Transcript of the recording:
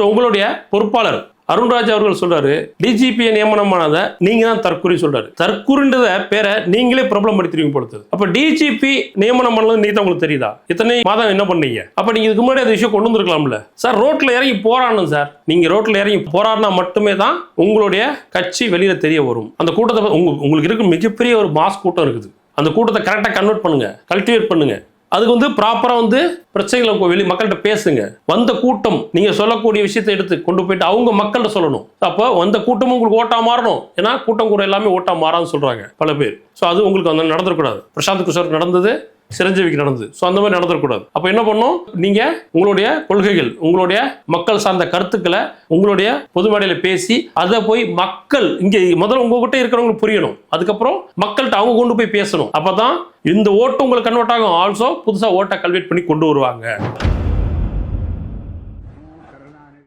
உங்களுடைய பொறுப்பாளர் அருண்ராஜ் அவர்கள் சொல்றாரு, டிஜிபியை நியமனமானதை நீங்க தான் தற்குறி சொல்றாரு. தற்குறின்றத பேரை நீங்களே ப்ராப்ளம் படுத்துறீங்க பொழுது. அப்ப டிஜிபி நியமனம் பண்ணது நீ தான் உங்களுக்கு தெரியுதா? இத்தனை மாதம் என்ன பண்ணீங்க? அப்ப நீங்க இதுக்கு முன்னாடி அந்த விஷயம் கொண்டு வந்திருக்கலாம்ல சார். ரோட்ல இறங்கி போராடணும் சார். நீங்க ரோட்ல இறங்கி போராடினா மட்டுமே தான் உங்களுடைய கட்சி வெளியில தெரிய வரும். அந்த கூட்டத்தை உங்களுக்கு இருக்க மிகப்பெரிய ஒரு மாஸ் கூட்டம் இருக்குது. அந்த கூட்டத்தை கரெக்டாக கன்வெர்ட் பண்ணுங்க, கல்டிவேட் பண்ணுங்க. அதுக்கு ப்ராப்பரா பிரச்சனைகளை மக்கள்கிட்ட பேசுங்க. வந்த கூட்டம் நீங்க சொல்லக்கூடிய விஷயத்தை எடுத்து கொண்டு போயிட்டு அவங்க மக்கள்கிட்ட சொல்லணும். அப்போ வந்த கூட்டமும் உங்களுக்கு ஓட்டா மாறணும். ஏன்னா கூட்டம் கூட எல்லாமே ஓட்டா மாறான்னு சொல்றாங்க பல பேர். ஸோ அது உங்களுக்கு வந்து நடந்துடக்கூடாது. பிரசாந்த் கிஷோர் நடந்தது, சிரஞ்சீவிக்கு நடந்தது. ஸோ அந்த மாதிரி நடந்துடக்கூடாது. அப்போ என்ன பண்ணும், நீங்க உங்களுடைய கொள்கைகள், உங்களுடைய மக்கள் சார்ந்த கருத்துக்களை உங்களுடைய பொது மேடையில் பேசி அதை போய் மக்கள் இங்கே முதல்ல உங்ககிட்ட இருக்கிறவங்களுக்கு புரியணும். அதுக்கப்புறம் மக்கள்கிட்ட அவங்க கொண்டு போய் பேசணும். அப்பதான் இந்த ஓட்டு உங்களுக்கு கன்வெர்ட் ஆகும். ஆல்சோ புதுசா ஓட்டை கல்வேட் பண்ணி கொண்டு வருவாங்க.